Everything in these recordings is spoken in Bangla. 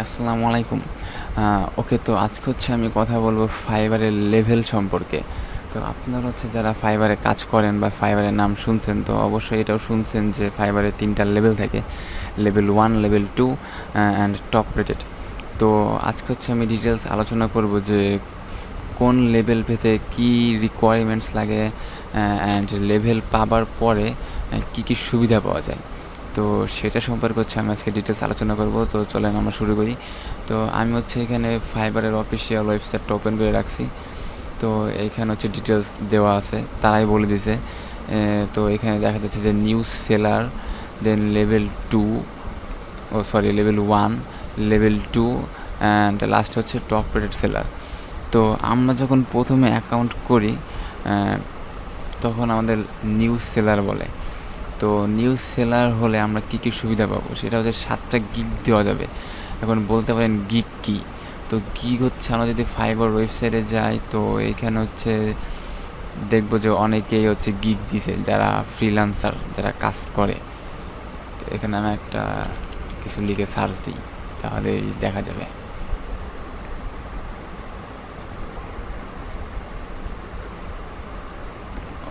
আসসালামু আলাইকুম। ওকে, তো আজকে আমি কথা বলবো ফাইবারের লেভেল সম্পর্কে। তো আপনারা যারা ফাইবারে কাজ করেন বা ফাইবারের নাম শুনছেন, তো অবশ্যই এটাও শুনছেন যে ফাইবারে ৩ টা লেভেল থাকে। Level 1, level 2 and top rated. তো আজকে আমি ডিটেইলস আলোচনা করব যে কোন লেভেল পেতে কী রিকোয়ারমেন্টস লাগে অ্যান্ড লেভেল পাবার পরে কী সুবিধা পাওয়া যায়। তো সেটা সম্পর্কে আমি আজকে ডিটেলস আলোচনা করব। তো চলেন আমরা শুরু করি। তো আমি এখানে ফাইবারের অফিসিয়াল ওয়েবসাইটটা ওপেন করে রাখছি। তো এইখানে ডিটেলস দেওয়া আছে, তারাই বলে দিছে। তো এখানে দেখা যাচ্ছে যে new seller, then level 2, level 1, level 2 and last top rated seller. তো আমরা যখন প্রথমে অ্যাকাউন্ট করি তখন আমাদের নিউ সেলার বলে। তো নিউজ সেলার হলে আমরা কী সুবিধা পাবো, সেটা 7টা গিগ দেওয়া যাবে। এখন বলতে পারেন গিগ কী? তো গিগ আমরা যদি ফাইবার ওয়েবসাইটে যাই, তো এইখানে দেখবো যে অনেকেই গিগ দিছে, যারা ফ্রিল্যান্সার, যারা কাজ করে। তো এখানে আমি একটা কিছু লিখে সার্চ দিই, তাহলেই দেখা যাবে।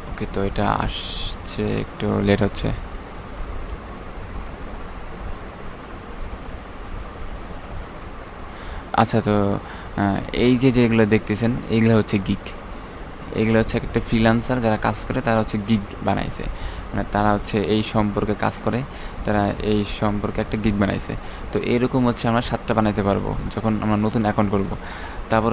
ওকে, তো এটা আসছে, একটু লেট হচ্ছে। আচ্ছা, তো এই যেগুলো দেখতেছেন, এইগুলো গিগ। এগুলো একটা ফ্রিল্যান্সার যারা কাজ করে, তারা গিগ বানাইছে। মানে তারা এই সম্পর্কে কাজ করে, তারা এই সম্পর্কে একটা গিগ বানাইছে। তো এরকম আমরা 7টা বানাইতে পারবো যখন আমরা নতুন অ্যাকাউন্ট করব। তারপর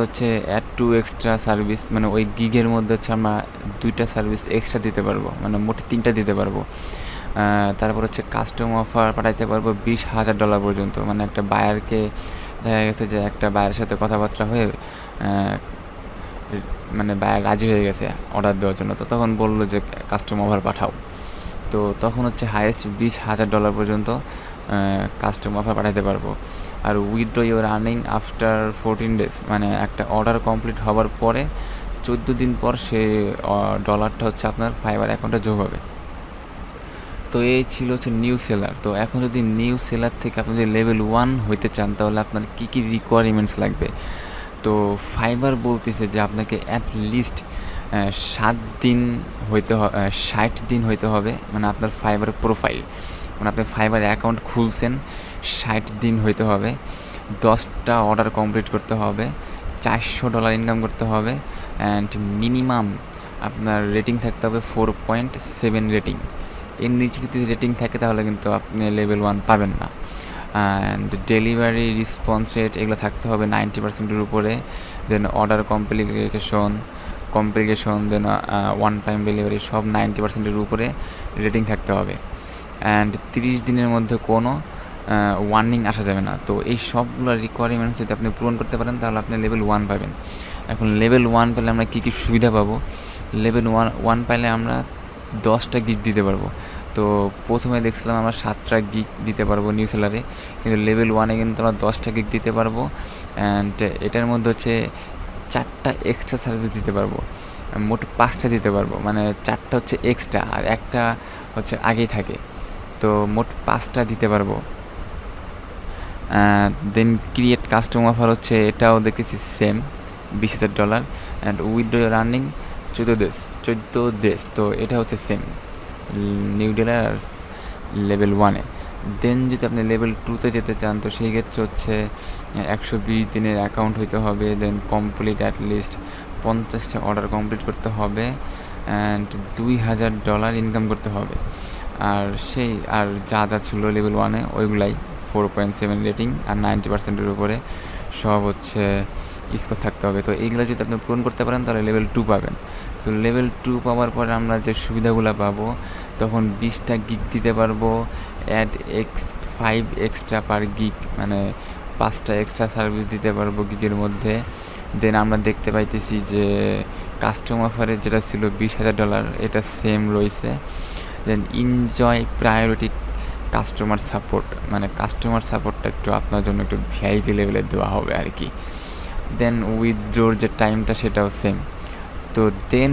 অ্যাড টু এক্সট্রা সার্ভিস, মানে ওই গিগের মধ্যে আমরা 2টা সার্ভিস এক্সট্রা দিতে পারবো, মানে মোটে 3টা দিতে পারবো। তারপর কাস্টম অফার পাঠাইতে পারবো $20,000 পর্যন্ত। মানে একটা বায়ারকে দেখা গেছে যে একটা বায়ারের সাথে কথাবার্তা হয়ে মানে বায়ার রাজি হয়ে গেছে অর্ডার দেওয়ার জন্য। তো তখন বললো যে কাস্টম অফার পাঠাও। তো তখন হাইয়েস্ট $20,000 পর্যন্ত কাস্টম অফার পাঠাতে পারবো। আর withdraw your earning after 14 days, মানে একটা অর্ডার কমপ্লিট হওয়ার পরে 14 দিন পর সে ডলারটা আপনার ফাইবার অ্যাকাউন্টে যোগ হবে। তো এই ছিল নিউ সেলার। তো এখন যদি নিউ সেলার থেকে আপনি যদি লেভেল 1 হইতে চান, তাহলে আপনার কী রিকোয়ারমেন্টস লাগবে। তো ফাইবার বলতেছে যে আপনাকে অ্যাটলিস্ট 60 দিন হইতে হবে, মানে আপনার ফাইবার প্রোফাইল, মানে আপনি ফাইবার অ্যাকাউন্ট খুলছেন, 60 দিন হইতে হবে, 10টা অর্ডার কমপ্লিট করতে হবে, $400 ইনকাম করতে হবে, অ্যান্ড মিনিমাম আপনার রেটিং থাকতে হবে 4.7 রেটিং। এর নিচে যদি রেটিং থাকে তাহলে কিন্তু আপনি লেভেল 1 পাবেন না। অ্যান্ড ডেলিভারি রেসপন্স রেট এগুলো থাকতে হবে 90%-এর উপরে। দেন অর্ডার কমপ্লিকেশন, দেন ওয়ান টাইম ডেলিভারি, সব 90%-এর উপরে রেটিং থাকতে হবে। অ্যান্ড 30 দিনের মধ্যে কোনো ওয়ার্নিং আসা যাবে না। তো এই সবগুলো রিকোয়ারমেন্টস যদি আপনি পূরণ করতে পারেন, তাহলে আপনি লেভেল 1 পাবেন। এখন লেভেল 1 পেলে আমরা কী সুবিধা পাবো? লেভেল 1 পাইলে আমরা 10টা গিগ দিতে পারবো। তো প্রথমে দেখছিলাম আমরা 7টা গিগ দিতে পারবো নিউ সেলারে, কিন্তু লেভেল 1-এ কিন্তু আমরা 10টা গিগ দিতে পারবো। অ্যান্ড এটার মধ্যে 4টা এক্সট্রা সার্ভিস দিতে পারবো, মোট 5টা দিতে পারবো। মানে 4টা এক্সট্রা আর একটা আগেই থাকে। তো মোট 5টা দিতে পারবো। দেন ক্রিয়েট কাস্টম অফার এটাও দেখতেছি same, $20,000। And withdraw your earning 14 days। তো এটা সেম নিউ ডিলার আর লেভেল 1-এ। দেন যদি আপনি লেভেল 2-তে যেতে চান, তো সেই ক্ষেত্রে 120 দিনের অ্যাকাউন্ট হইতে হবে। দেন কমপ্লিট অ্যাটলিস্ট 50টা অর্ডার কমপ্লিট করতে হবে, অ্যান্ড $2,000 ইনকাম করতে হবে। আর যা ছিল লেভেল 1-এ ওইগুলাই 4.7 রেটিং আর 90%-এর উপরে সব স্কোর থাকতে হবে। তো এইগুলো যদি আপনি পূরণ করতে পারেন, তাহলে লেভেল 2 পাবেন। তো লেভেল 2 পাওয়ার পরে আমরা যে সুবিধাগুলো পাবো, তখন 20টা গিগ দিতে পারবো, অ্যাড 5 এক্সট্রা পার গিগ, মানে 5টা এক্সট্রা সার্ভিস দিতে পারবো গিগের মধ্যে। দেন আমরা দেখতে পাইতেছি যে কাস্টম অফারে যেটা ছিল $20,000, এটা সেম রয়েছে। Then enjoy priority customer support, মানে কাস্টমার সাপোর্টটা একটু আপনার জন্য একটু ভিআইপি লেভেলে দেওয়া হবে আর কি। দেন উইথড্রোর যে টাইমটা সেটাও সেম। তো দেন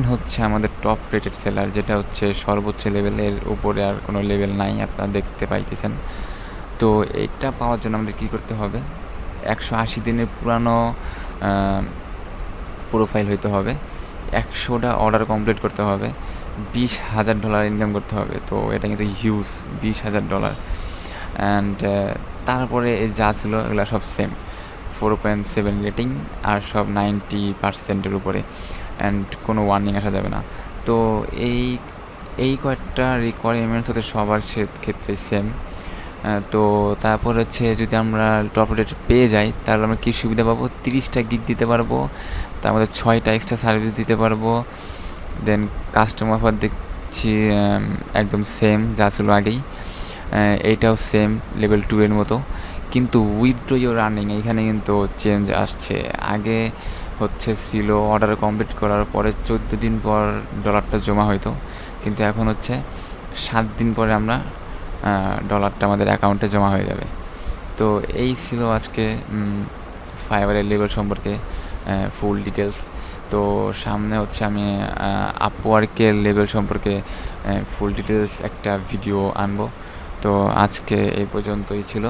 আমাদের টপ রেটেড সেলার, যেটা সর্বোচ্চ লেভেলের উপরে আর কোনো লেভেল নাই, আপনারা দেখতে পাইতেছেন। তো এটা পাওয়ার জন্য আমাদের কী করতে হবে? 180 দিনের পুরানো প্রোফাইল হইতে হবে, 100টা অর্ডার কমপ্লিট করতে হবে, $20,000 ইনকাম করতে হবে। তো এটা কিন্তু হিউজ, $20,000। অ্যান্ড তারপরে যা ছিল এগুলো সব সেম, 4.7 রেটিং আর সব 90%-এর উপরে, অ্যান্ড কোনো ওয়ার্নিং আসা যাবে না। তো এই কয়েকটা রিকোয়ারমেন্টস হচ্ছে সবার ক্ষেত্রে সেম। তো তারপর হচ্ছে যদি আমরা টপ রেট পেয়ে যাই তাহলে আমরা কী সুবিধা পাবো, 30টা গিগ দিতে পারবো, তার মধ্যে 6টা এক্সট্রা সার্ভিস দিতে পারবো। দেন কাস্টমার অফার দেখছি একদম সেম যা ছিল আগেই, এইটাও সেম লেভেল 2 এর মতো, কিন্তু উইথড্র ইউর আর্নিং এখানে কিন্তু চেঞ্জ আসছে। আগে হচ্ছে ছিল অর্ডার কমপ্লিট করার পরে 14 দিন পর ডলারটা জমা হইতো, কিন্তু এখন হচ্ছে 7 দিন পরে আমরা ডলারটা আমাদের অ্যাকাউন্টে জমা হয়ে যাবে। তো এই ছিল আজকে ফাইবারের লেভেল সম্পর্কে ফুল ডিটেলস। তো সামনে হচ্ছে আমি আপওয়ার্কের লেভেল সম্পর্কে ফুল ডিটেলস একটা ভিডিও আনবো। তো আজকে এই পর্যন্তই ছিল।